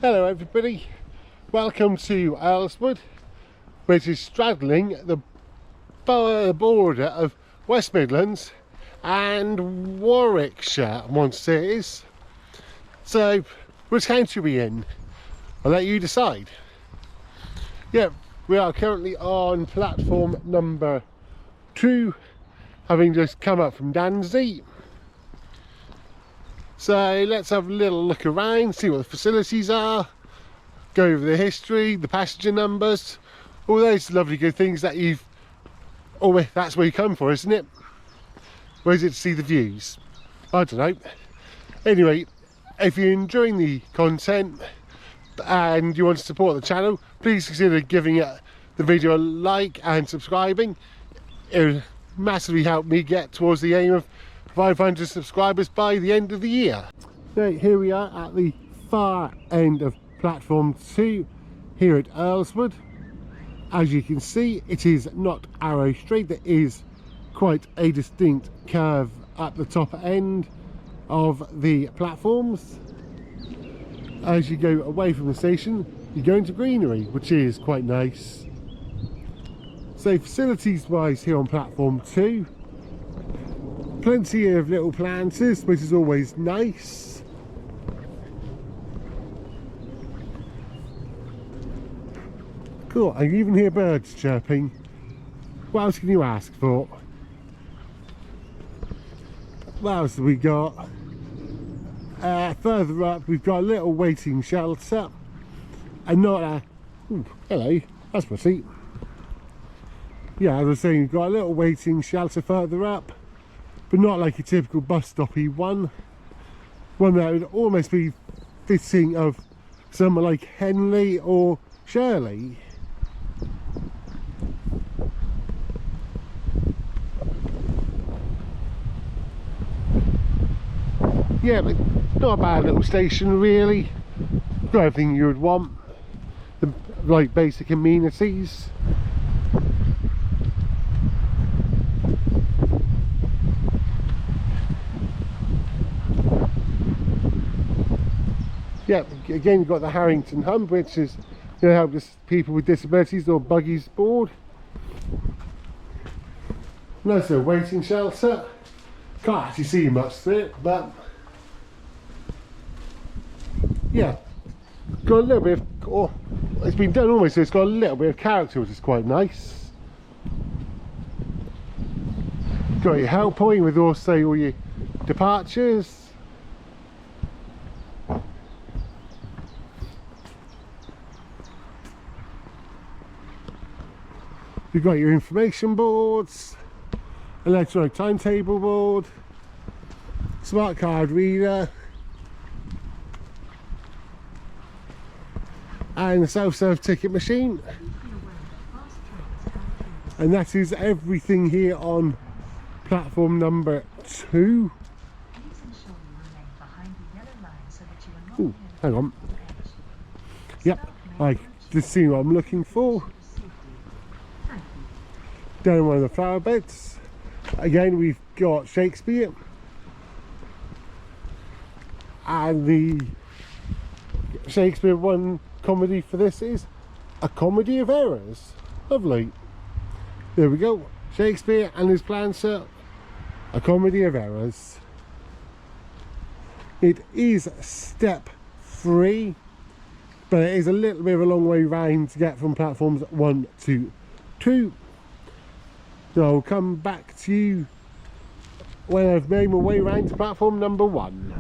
Hello everybody, welcome to Earlswood, which is straddling the border of West Midlands and Warwickshire, once it is. So, which county are we in? I'll let you decide. Yeah, we are currently on platform number 2, having just come up from Dandsey. So let's have a little look around, see what the facilities are, go over the history, the passenger numbers, all those lovely good things that you've... Oh, that's where you come for, isn't it? Or is it to see the views? I don't know. Anyway, if you're enjoying the content and you want to support the channel, please consider giving the video a like and subscribing. It would massively help me get towards the aim of 500 subscribers by the end of the year. So here we are at the far end of platform 2 here at Earlswood. As you can see, it is not arrow straight, there is quite a distinct curve at the top end of the platforms. As you go away from the station, you go into greenery, which is quite nice. So facilities wise here on platform 2, plenty of little planters, which is always nice. Cool, I can even hear birds chirping. What else can you ask for? What else have we got? Further up we've got a little waiting shelter. And not a... Ooh, hello, that's my seat. Yeah, as I was saying, we've got a little waiting shelter further up, but not like a typical bus stoppy one that would almost be fitting of somewhere like Henley or Shirley. Yeah, but not a bad little station really. Got everything you would want, the like basic amenities. Yeah, again you've got the Harrington Hump, which is going to help people with disabilities or buggies board. Nice little waiting shelter. Can't actually see much through it, but yeah, got a little bit of, it's been done almost so it's got a little bit of character, which is quite nice. Got your help point with also all your departures. You've got your information boards, electronic timetable board, smart card reader, and a self-serve ticket machine. And that is everything here on platform number 2. Ooh, hang on. Yep, I just seen what I'm looking for. Down one of the flower beds. Again, we've got Shakespeare, and the Shakespeare one comedy for this is A Comedy of Errors. Lovely. There we go. Shakespeare and his planter, A Comedy of Errors. It is step 3, but it is a little bit of a long way round to get from platforms 1 to 2. So I'll come back to you when I've made my way around to platform number 1.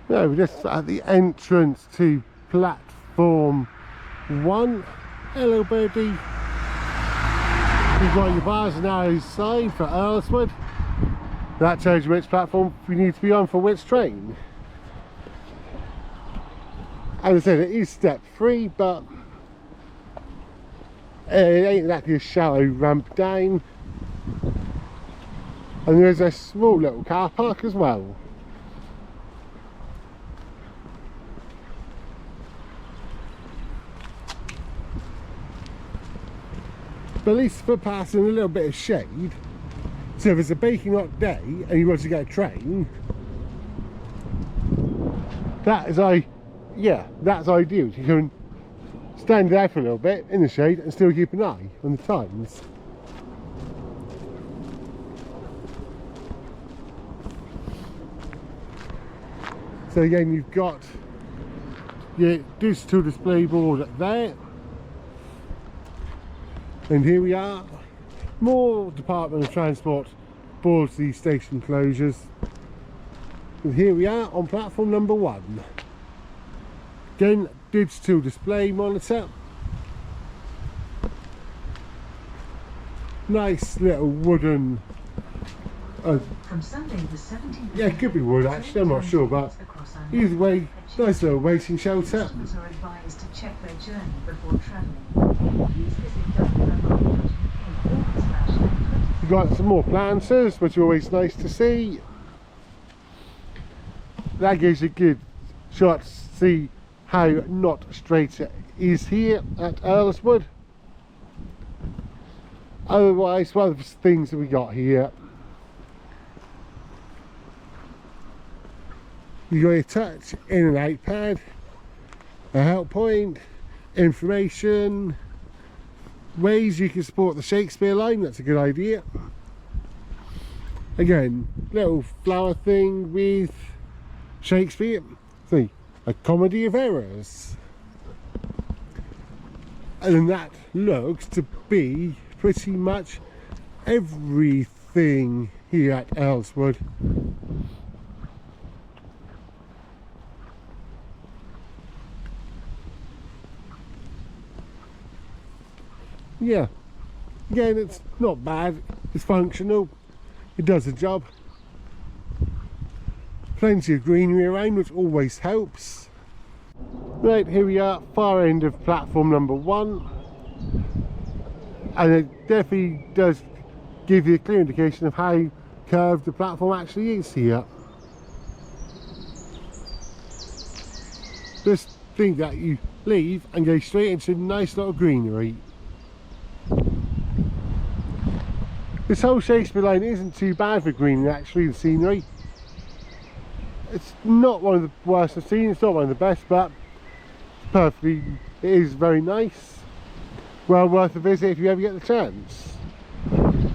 Now we're just at the entrance to platform 1. Hello birdie. You've got your bars and arrows sign for Earlswood. That tells you which platform you need to be on for which train. As I said, it is step 3, but it ain't exactly a shallow ramp down. And there's a small little car park as well. But at least footpaths and a little bit of shade. So if it's a baking hot day and you want to get a train, that is yeah, that's ideal. You can stand there for a little bit in the shade and still keep an eye on the times. So again, you've got your digital display board there, and here we are, more Department of Transport boards, these station closures, and here we are on platform number 1. Again, digital display monitor, nice little wooden from Sunday the 17th. Yeah, it could be wood actually, I'm not sure, but either way, nice little waiting shelter. Customers are advised to check their journey before travelling. Please visit www.uk/. You've got some more planters, which are always nice to see. That gives you a good shot to see how not straight it is here at Earlswood. Otherwise, one of the things that we got here, you got your touch in and out pad, a help point, information, ways you can support the Shakespeare line, that's a good idea. Again, little flower thing with Shakespeare, see, a comedy of errors. And that looks to be pretty much everything here at Earlswood. Yeah, again, it's not bad, it's functional, it does the job. Plenty of greenery around, which always helps. Right, here we are, far end of platform number 1, and it definitely does give you a clear indication of how curved the platform actually is here. Just think that you leave and go straight into nice little greenery. This whole Shakespeare line isn't too bad for greenery actually, the scenery. It's not one of the worst I've seen, it's not one of the best, but it is very nice. Well worth a visit if you ever get the chance.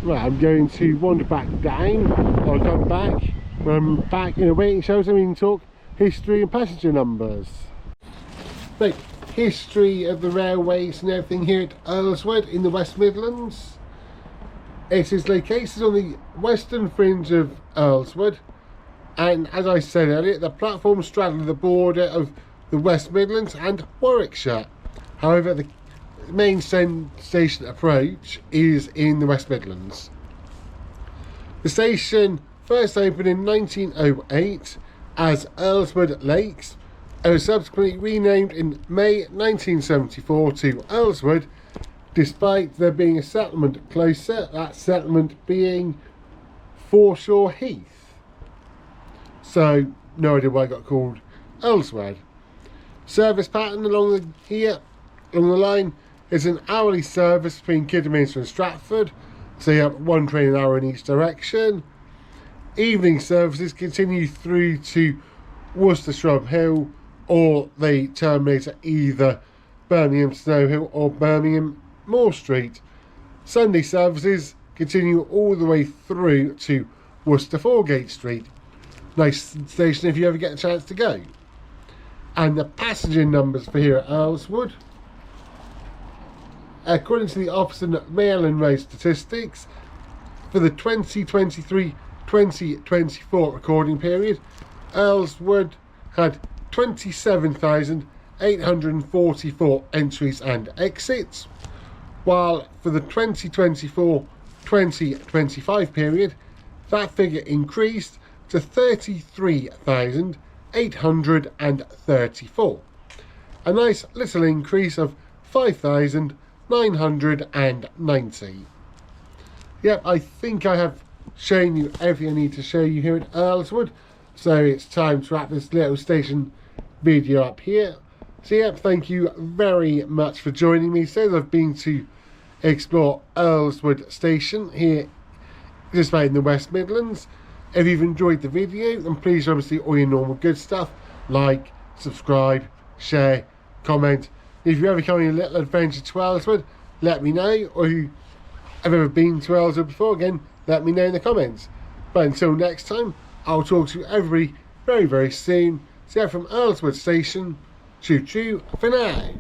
Right, I'm going to wander back down, I'll come back. When I'm back in a waiting shelter, we can talk history and passenger numbers. Right, history of the railways and everything here at Earlswood in the West Midlands. It is located on the western fringe of Earlswood, and as I said earlier, the platform straddles the border of the West Midlands and Warwickshire. However, the main station approach is in the West Midlands. The station first opened in 1908 as Earlswood Lakes and was subsequently renamed in May 1974 to Earlswood, despite there being a settlement closer, that settlement being Foreshore Heath. So, no idea why it got called Earlswood. Service pattern along the line is an hourly service between Kidderminster and Stratford, so you have one train an hour in each direction. Evening services continue through to Worcestershire Hill, or they terminate at either Birmingham Snow Hill or Birmingham Moor Street. Sunday services continue all the way through to Worcester Foregate Street. Nice station if you ever get a chance to go. And the passenger numbers for here at Earlswood, according to the Officer Mail and Road statistics, for the 2023-2024 recording period, Earlswood had 27,844 entries and exits, while for the 2024-2025 period, that figure increased to 33,834. A nice little increase of 5,990. Yep, I think I have shown you everything I need to show you here at Earlswood, so it's time to wrap this little station video up here. So yep, thank you very much for joining me. So I've been to explore Earlswood Station here just about in the West Midlands. If you've enjoyed the video, then please obviously all your normal good stuff, like, subscribe, share, comment. If you ever come on a little adventure to Earlswood, let me know. Or if you have ever been to Earlswood before, again, let me know in the comments. But until next time, I'll talk to everybody very, very soon. So from Earlswood Station, choo choo for now.